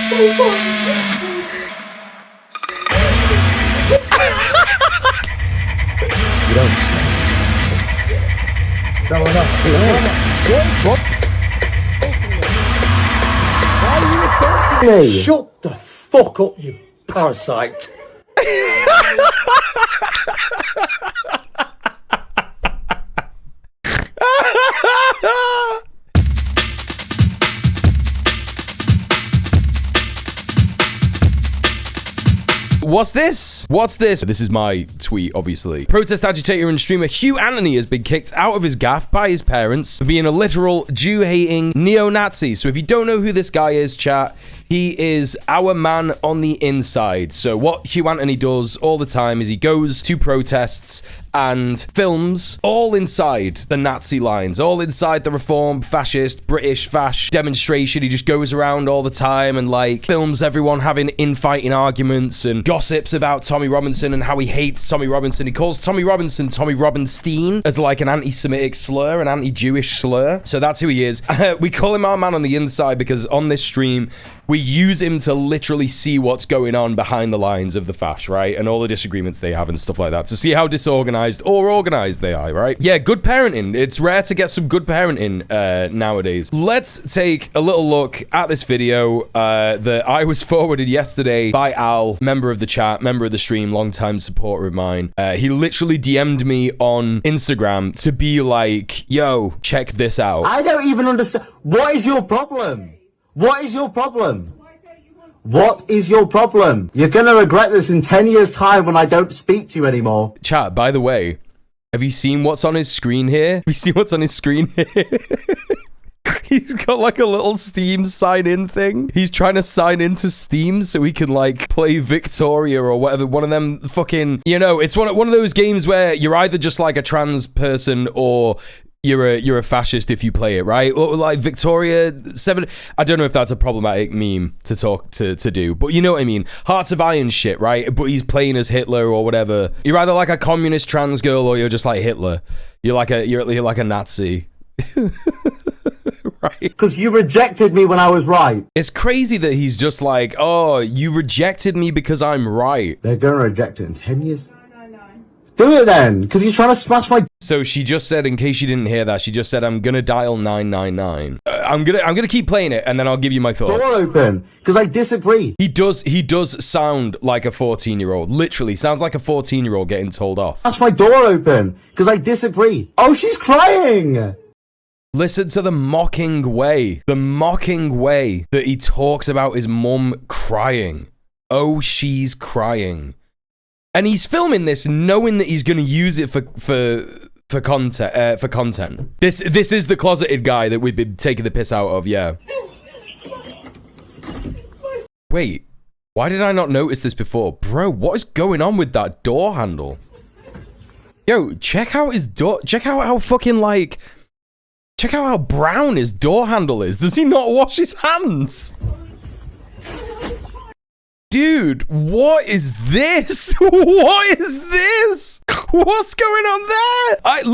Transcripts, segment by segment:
so sorry. You don't smell. What? Why are you assaulting me? Shut the fuck up, you parasite. What's this? What's this? This is my tweet, obviously. Protest agitator and streamer Hugh Anthony has been kicked out of his gaff by his parents for being a literal Jew-hating neo-Nazi. So if you don't know who this guy is, chat, he is our man on the inside. So what Hugh Anthony does all the time is he goes to protests and films all inside the Nazi lines, all inside the reform, fascist, British fash demonstration. He just goes around all the time and like films everyone having infighting arguments and gossips about Tommy Robinson and how he hates Tommy Robinson. He calls Tommy Robinson Tommy Robinstein as like an anti-Semitic slur, an anti-Jewish slur. So that's who he is. We call him our man on the inside because on this stream, we use him to literally see what's going on behind the lines of the fash, right? And all the disagreements they have and stuff like that, to see how disorganized or organized they are, right? Yeah, good parenting. It's rare to get some good parenting nowadays. Let's take a little look at this video that I was forwarded yesterday by Al, member of the chat, member of the stream, longtime supporter of mine. He literally DM'd me on Instagram to be like, yo, check this out. I don't even understand. What is your problem? What is your problem? What is your problem? You're gonna regret this in 10 years' time when I don't speak to you anymore. Chat, by the way, have you seen what's on his screen here? Have you seen what's on his screen here? He's got like a little Steam sign-in thing. He's trying to sign into Steam so he can like play Victoria or whatever. One of them fucking, you know, it's one of those games where you're either just like a trans person or you're a fascist if you play it, right? Or like Victoria 7. I don't know if that's a problematic meme to talk to do, but you know what I mean. Hearts of Iron shit, right? But he's playing as Hitler or whatever. You're either like a communist trans girl or you're just like Hitler. You're like a Nazi. Right? Because you rejected me when I was right. It's crazy that he's just like, oh, you rejected me because I'm right. They're gonna reject it in 10 years. Do it then, because you're trying to smash my... So she just said, in case you didn't hear that, she just said, I'm gonna dial 999. I'm gonna keep playing it, and then I'll give you my thoughts. Door open, because I disagree. He does sound like a 14-year-old. Literally, sounds like a 14-year-old getting told off. Smash my door open, because I disagree. Oh, she's crying! Listen to the mocking way that he talks about his mum crying. Oh, she's crying. And he's filming this knowing that he's going to use it for content. This is the closeted guy that we've been taking the piss out of, yeah. Wait, why did I not notice this before? Bro, what is going on with that door handle? Yo, check out his door, check out how fucking like, check out how brown his door handle is. Does he not wash his hands? Dude, what is this? What is this? What's going on there?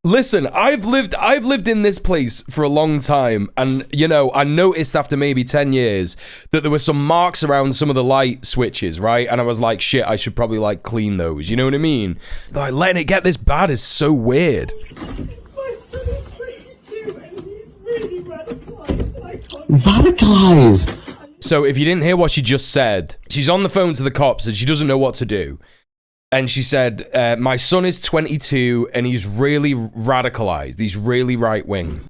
Listen, I've lived in this place for a long time, and you know, I noticed after maybe 10 years that there were some marks around some of the light switches, right? And I was like, shit, I should probably like clean those, you know what I mean? Like, letting it get this bad is so weird. My son is 22 and he's really radicalized. I can't... Radicalized? So if you didn't hear what she just said, she's on the phone to the cops and she doesn't know what to do. And she said, my son is 22 and he's really radicalized. He's really right-wing.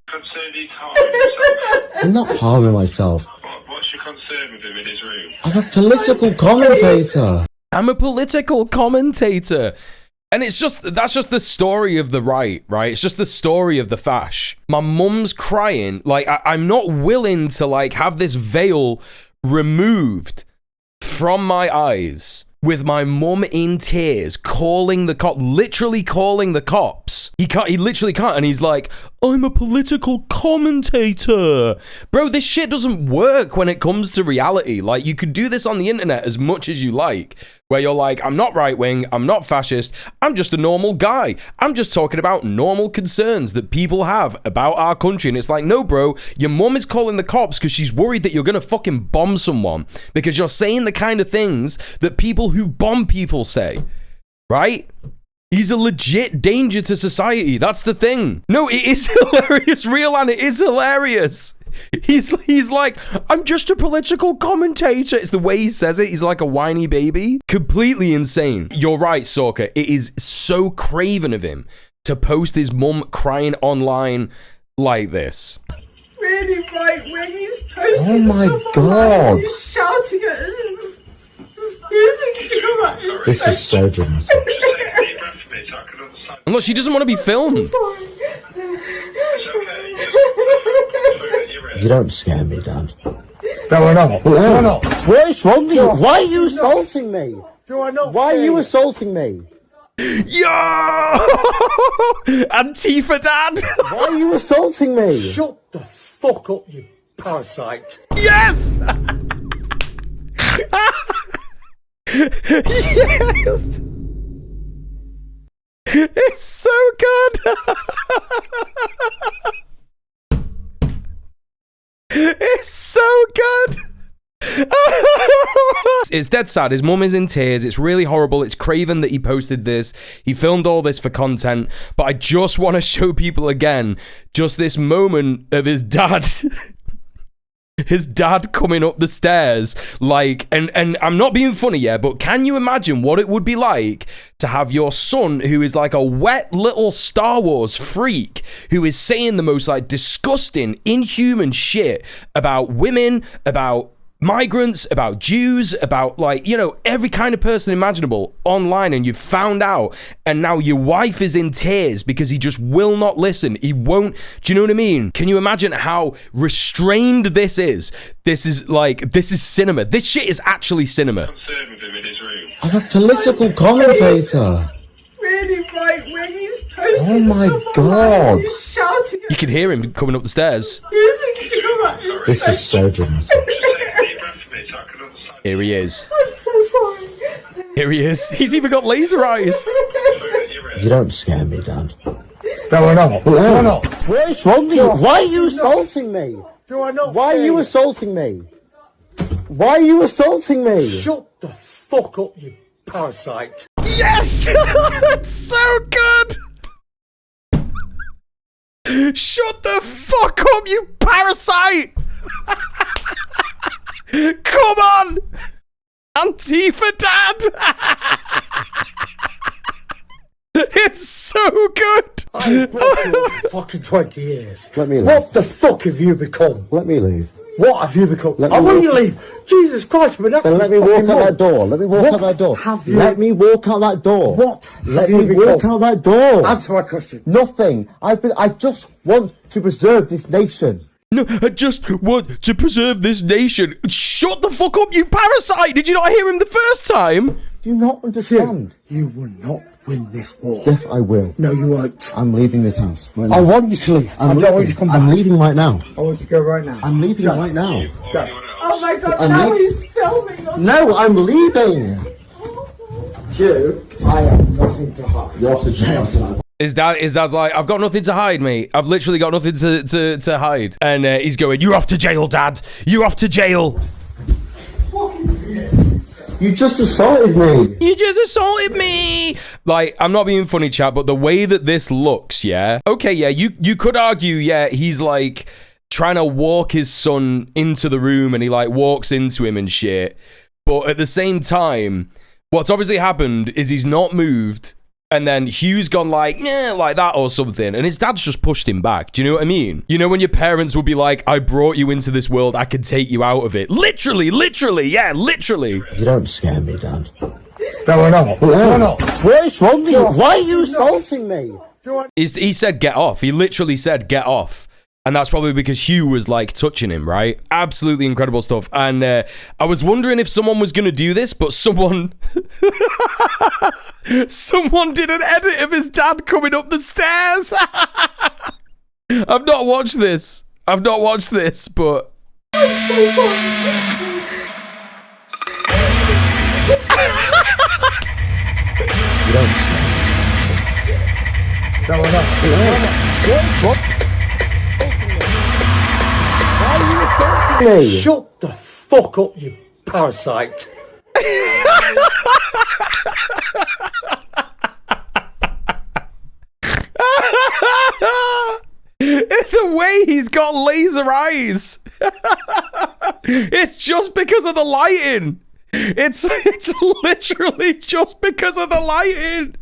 I'm not harming myself. What's your concern with him in his room? I'm a political commentator. I'm a political commentator. And that's just the story of the right? It's just the story of the fash. My mum's crying. Like, I'm not willing to, like, have this veil removed from my eyes with my mum in tears, calling the cop, literally calling the cops. He literally can't. And he's like, I'm a political commentator. Bro, this shit doesn't work when it comes to reality. Like, you could do this on the internet as much as you like, where you're like, I'm not right wing, I'm not fascist, I'm just a normal guy. I'm just talking about normal concerns that people have about our country. And it's like, no, bro, your mum is calling the cops because she's worried that you're gonna fucking bomb someone because you're saying the kind of things that people who bomb people say, right? He's a legit danger to society. That's the thing. No, it is hilarious, real, and it is hilarious. He's like, I'm just a political commentator. It's the way he says it. He's like a whiny baby. Completely insane. You're right, Sorka. It is so craven of him to post his mum crying online like this. Really right when he's posting Oh my stuff God. online, he's shouting at us. Using to come at his This is so dramatic. Take a deep breath for me so I can understand. And look, she doesn't want to be filmed. It's okay. You're ready. You don't scare me, Dad. Do I not? Do I not? What is wrong with you? Why are you assaulting me? Do I not? Why are scare you assaulting me? Yo! Antifa dad! Why are you assaulting me? Shut the fuck up, you parasite. Yes! Yes! It's so good! It's so good! It's dead sad. His mum is in tears. It's really horrible. It's craven that he posted this. He filmed all this for content, but I just want to show people again just this moment of his dad. His dad coming up the stairs, like, and I'm not being funny, yeah, but can you imagine what it would be like to have your son, who is like a wet little Star Wars freak, who is saying the most like disgusting, inhuman shit about women, about migrants, about Jews, about, like, you know, every kind of person imaginable online, and you've found out, and now your wife is in tears because he just will not listen. He won't. Do you know what I mean? Can you imagine how restrained this is? This is like, this is cinema. This shit is actually cinema. Concerned with him in his room. I'm a political commentator. Really right when he's posting Oh my stuff God. online, he's shouting You can hear him coming up the stairs. using to come at his This is so dramatic. Take a deep breath for me so I can understand. Here he is. I'm so sorry. Here he is. He's even got laser eyes. You're ready. You don't scare me, Dad. Do I not? Do I not? What is wrong with you? Why are you assaulting me? Do I not? Why are scare you assaulting me? Why are you assaulting me? Shut the fuck up, you parasite. Yes! It's so good! Shut the fuck up, you parasite! Come on! Antifa dad! It's so good! I've brought you up for fucking 20 years. Let me leave. What the fuck have you become? Let me leave. What have you become? Let I me want leave. you to leave. Jesus Christ, man, that's Then let me walk out that door. Let me walk out that door. Have you? Let me walk out that door. What? Let have me you walk become? out that door. Answer my question. Nothing. I just want to preserve this nation. No, I just want to preserve this nation. Shut the fuck up, you parasite! Did you not hear him the first time? Do you not understand? You will not win this war. Yes, I will. No, you won't. I'm leaving this house. Right now. I want you to leave. I don't want you to come back. I'm leaving right now. I want you to go right now. I'm leaving Go. right now. Go. Oh my God, I'm now leaving. he's filming us. No, I'm leaving. You, I have nothing to hide. You're off to jail tonight. His dad's like, I've got nothing to hide, mate. I've literally got nothing to hide. And he's going, you're off to jail, Dad. You're off to jail. You just assaulted me. You just assaulted me. Like, I'm not being funny, chat, but the way that this looks, yeah. Okay, yeah, you could argue, yeah, he's like trying to walk his son into the room and he like walks into him and shit. But at the same time, what's obviously happened is he's not moved. And then Hugh's gone like, yeah, like that or something. And his dad's just pushed him back. Do you know what I mean? You know when your parents will be like, I brought you into this world, I can take you out of it. Literally, yeah, literally. You don't scare me, Dad. Do I not? Do I not? What is wrong with you? Why are you assaulting me? He said, get off. He literally said, get off. And that's probably because Hugh was like touching him, right? Absolutely incredible stuff. And I was wondering if someone was going to do this, but someone someone did an edit of his dad coming up the stairs. I've not watched this, but I'm so sorry. You don't Don't Why are you assaulting me? Shut the fuck up, you parasite. the way he's got laser eyes. It's just because of the lighting. It's literally just because of the lighting.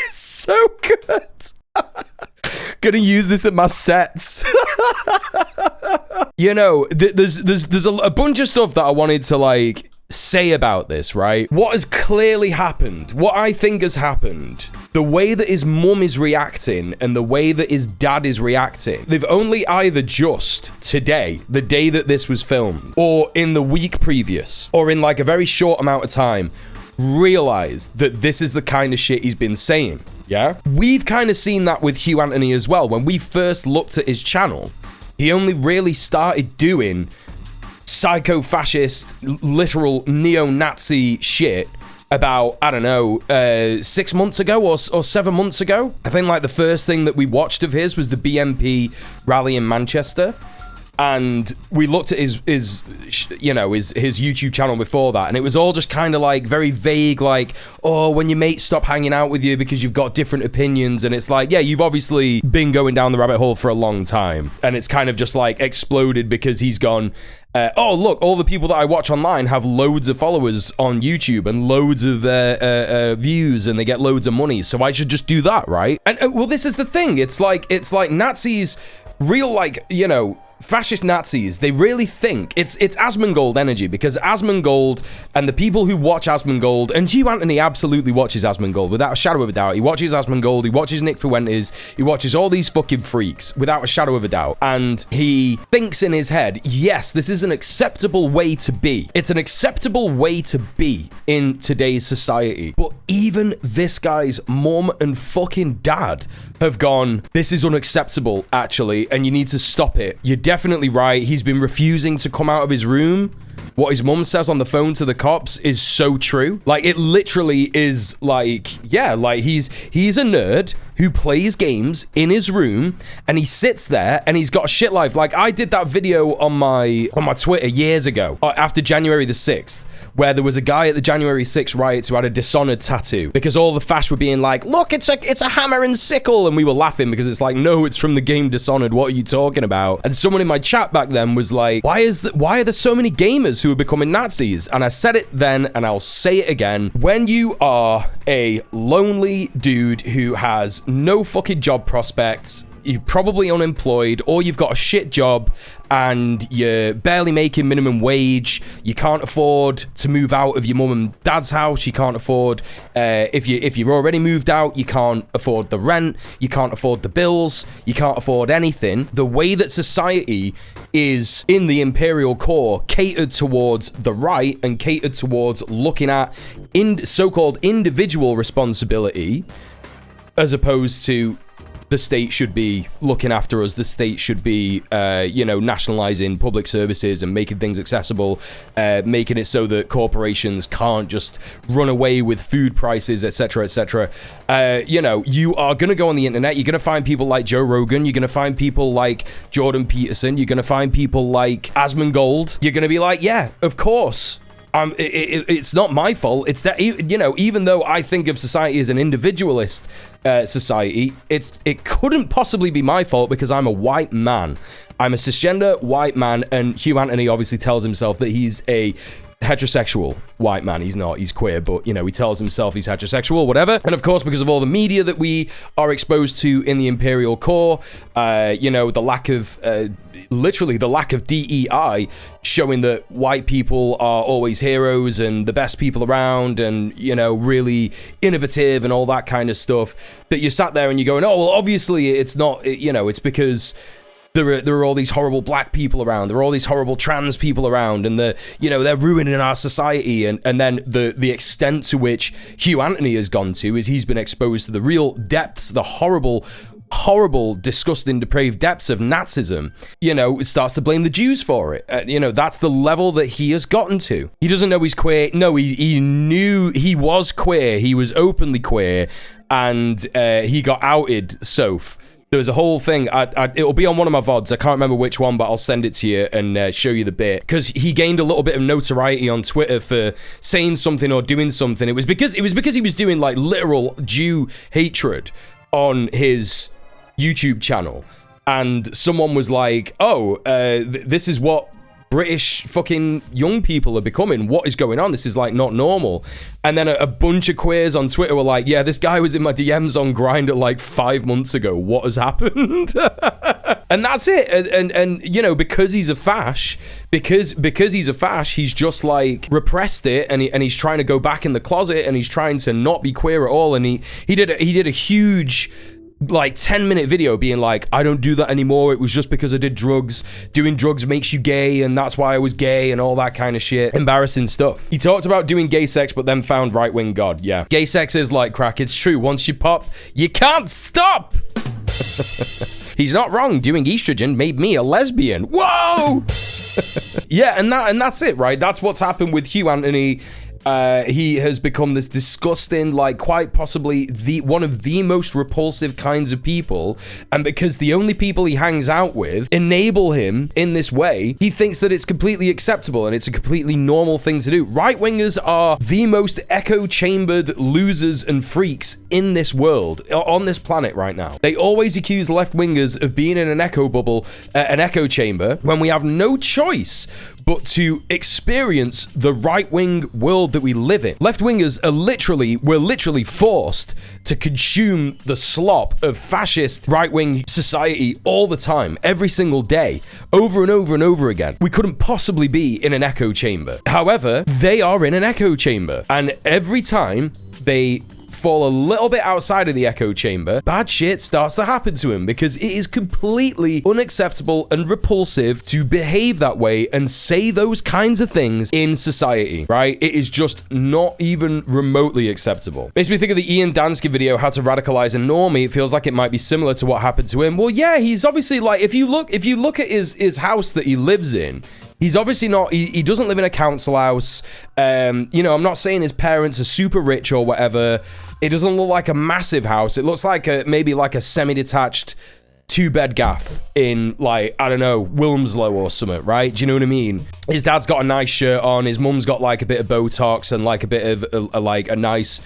So good. Gonna use this at my sets. You know, there's a bunch of stuff that I wanted to like say about this, right? What has clearly happened, what I think has happened, the way that his mum is reacting and the way that his dad is reacting, they've only either just today, the day that this was filmed, or in the week previous, or in like a very short amount of time, realized that this is the kind of shit he's been saying. Yeah, we've kind of seen that with Hugh Anthony as well. When we first looked at his channel, he only really started doing psycho-fascist, literal neo-Nazi shit about, I don't know, 6 months ago or 7 months ago. I think like the first thing that we watched of his was the BNP rally in Manchester. And we looked at his YouTube channel before that, and it was all just kind of like very vague, like, oh, when your mates stop hanging out with you because you've got different opinions. And it's like, yeah, you've obviously been going down the rabbit hole for a long time, and it's kind of just like exploded because he's gone, oh, look, all the people that I watch online have loads of followers on YouTube and loads of views, and they get loads of money, so I should just do that, right? And well, this is the thing. It's like Nazis, real, like, you know, fascist Nazis, they really think it's Asmongold energy, because Asmongold and the people who watch Asmongold, and Hugh Anthony absolutely watches Asmongold without a shadow of a doubt. He watches Asmongold, he watches Nick Fuentes, he watches all these fucking freaks without a shadow of a doubt, and he thinks in his head, yes, this is an acceptable way to be. It's an acceptable way to be in today's society. But even this guy's mum and fucking dad have gone, this is unacceptable, actually, and you need to stop it. You're definitely right. He's been refusing to come out of his room. What his mum says on the phone to the cops is so true. Like, it literally is like, yeah, like he's a nerd who plays games in his room, and he sits there and he's got a shit life. Like, I did that video on my Twitter years ago, after January the 6th, where there was a guy at the January 6th riots who had a Dishonored tattoo, because all the fash were being like, look, it's a hammer and sickle, and we were laughing because it's like, no, it's from the game Dishonored, what are you talking about? And someone in my chat back then was like, why are there so many gamers who are becoming Nazis? And I said it then, and I'll say it again. When you are a lonely dude who has no fucking job prospects, you're probably unemployed, or you've got a shit job and you're barely making minimum wage, you can't afford to move out of your mum and dad's house, you can't afford, if you're already moved out, you can't afford the rent, you can't afford the bills, you can't afford anything. The way that society is in the imperial core catered towards the right and catered towards looking at so-called individual responsibility, as opposed to the state should be looking after us, the state should be, nationalizing public services and making things accessible, making it so that corporations can't just run away with food prices, etc., etc. You are going to go on the internet, you're going to find people like Joe Rogan, you're going to find people like Jordan Peterson, you're going to find people like Asmongold. You're going to be like, yeah, of course. It's not my fault. It's that, even though I think of society as an individualist society, it couldn't possibly be my fault because I'm a white man. I'm a cisgender white man, and Hugh Anthony obviously tells himself that he's a heterosexual white man. He's not, he's queer, but, you know, he tells himself he's heterosexual, whatever. And of course, because of all the media that we are exposed to in the Imperial Core, you know, the lack of, literally the lack of DEI, showing that white people are always heroes and the best people around and, you know, really innovative and all that kind of stuff, that you sat there and you're going, oh, well, obviously it's not, you know, it's because there are all these horrible black people around, there are all these horrible trans people around, and you know, they're ruining our society. And then the extent to which Hugh Anthony has gone to is he's been exposed to the real depths, the horrible, disgusting, depraved depths of Nazism. You know, it starts to blame the Jews for it. You know, that's the level that he has gotten to. He doesn't know he's queer. No, he knew he was queer. He was openly queer, and he got outed, Soph. There was a whole thing, it'll be on one of my VODs, I can't remember which one, but I'll send it to you and show you the bit. Because he gained a little bit of notoriety on Twitter for saying something or doing something. It was because he was doing like literal Jew hatred on his YouTube channel. And someone was like, oh, this is what British fucking young people are becoming. What is going on? This is like not normal. And then a bunch of queers on Twitter were like, yeah, this guy was in my DMs on Grindr like 5 months ago. What has happened? And that's it. And you know, because he's a fash, because he's a fash, he's just like repressed it, and he's trying to go back in the closet, and he's trying to not be queer at all. And he did a huge like 10-minute video being like, I don't do that anymore, it was just because I did drugs, doing drugs makes you gay and that's why I was gay and all that kind of shit. Embarrassing stuff. He talked about doing gay sex but then found right-wing God. Yeah, gay sex is like crack, it's true. Once you pop, you can't stop. He's not wrong, doing estrogen made me a lesbian. Whoa. Yeah, and that's it, right? That's what's happened with Hugh Anthony. He has become this disgusting, like quite possibly one of the most repulsive kinds of people, and because the only people he hangs out with enable him in this way, he thinks that it's completely acceptable and it's a completely normal thing to do. Right-wingers are the most echo-chambered losers and freaks in this world, on this planet right now. They always accuse left-wingers of being in an echo bubble, an echo chamber, when we have no choice but to experience the right-wing world that we live in. Left-wingers we're literally forced to consume the slop of fascist right-wing society all the time, every single day, over and over and over again. We couldn't possibly be in an echo chamber. However, they are in an echo chamber, and every time they fall a little bit outside of the echo chamber, bad shit starts to happen to him, because it is completely unacceptable and repulsive to behave that way and say those kinds of things in society, right? It is just not even remotely acceptable. Makes me think of the Ian Dansky video, How to Radicalize a Normie. It feels like it might be similar to what happened to him. Well, yeah, he's obviously like, if you look at his house that he lives in, he's obviously not, he doesn't live in a council house. You know, I'm not saying his parents are super rich or whatever. It doesn't look like a massive house. It looks like maybe like a semi-detached 2-bed gaff in, like, I don't know, Wilmslow or something, right? Do you know what I mean? His dad's got a nice shirt on. His mum's got like a bit of Botox and like a bit of like a nice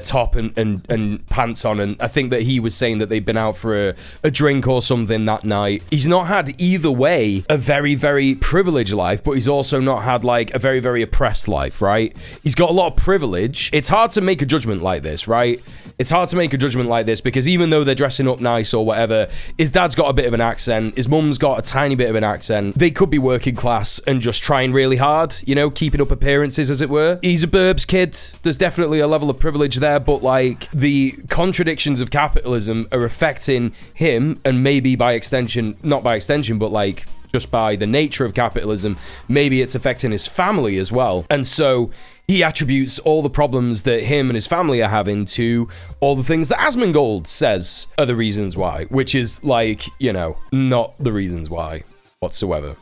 top and pants on. And I think that he was saying that they'd been out for a drink or something that night. He's not had either way a very, very privileged life, but he's also not had like a very, very oppressed life, right? He's got a lot of privilege. It's hard to make a judgment like this, right? It's hard to make a judgment like this because even though they're dressing up nice or whatever, his dad's got a bit of an accent, his mum's got a tiny bit of an accent. They could be working class and just trying really hard, you know, keeping up appearances, as it were. He's a burbs kid. There's definitely a level of privilege there, but like the contradictions of capitalism are affecting him, and maybe by extension, not by extension, but like just by the nature of capitalism, maybe it's affecting his family as well. And so he attributes all the problems that him and his family are having to all the things that Asmongold says are the reasons why, which is like, you know, not the reasons why whatsoever.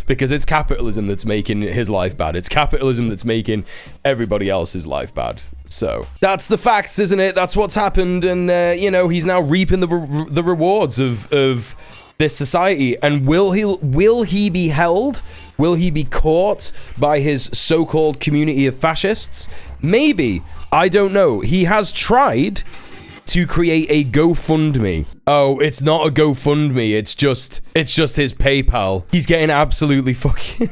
Because it's capitalism that's making his life bad. It's capitalism that's making everybody else's life bad. So that's the facts, isn't it? That's what's happened. And, you know, he's now reaping the rewards of this society. And will he be held? Will he be caught by his so-called community of fascists? Maybe. I don't know. He has tried to create a GoFundMe. Oh, it's not a GoFundMe. It's just his PayPal. He's getting absolutely fucking...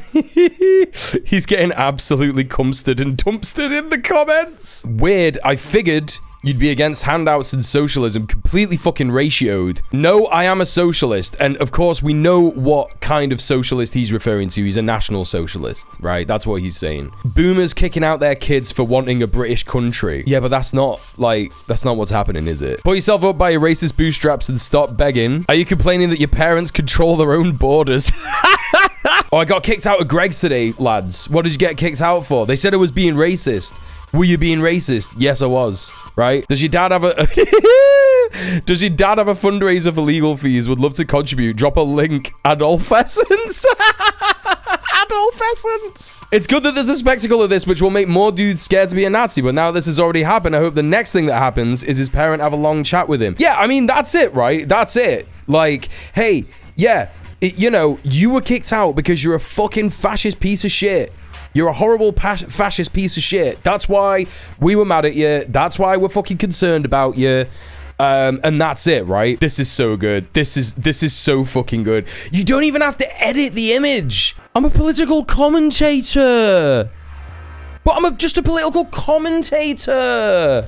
He's getting absolutely cumstered and dumpstered in the comments. Weird. I figured you'd be against handouts and socialism, completely fucking ratioed. No, I am a socialist. And of course, we know what kind of socialist he's referring to. He's a national socialist, right? That's what he's saying. Boomers kicking out their kids for wanting a British country. Yeah, but that's not what's happening, is it? Pull yourself up by your racist bootstraps and stop begging. Are you complaining that your parents control their own borders? Oh, I got kicked out of Greg's today, lads. What did you get kicked out for? They said it was being racist. Were you being racist? Yes, I was. Right? Does your dad have a... Does your dad have a fundraiser for legal fees? Would love to contribute. Drop a link. Adolf Essence. Adolf Essence. It's good that there's a spectacle of this, which will make more dudes scared to be a Nazi. But now this has already happened, I hope the next thing that happens is his parent have a long chat with him. Yeah, I mean, that's it, right? That's it. Like, hey, yeah, you know, you were kicked out because you're a fucking fascist piece of shit. You're a horrible fascist piece of shit. That's why we were mad at you. That's why we're fucking concerned about you. And that's it, right? This is so good. This is so fucking good. You don't even have to edit the image. I'm a political commentator. But I'm just a political commentator.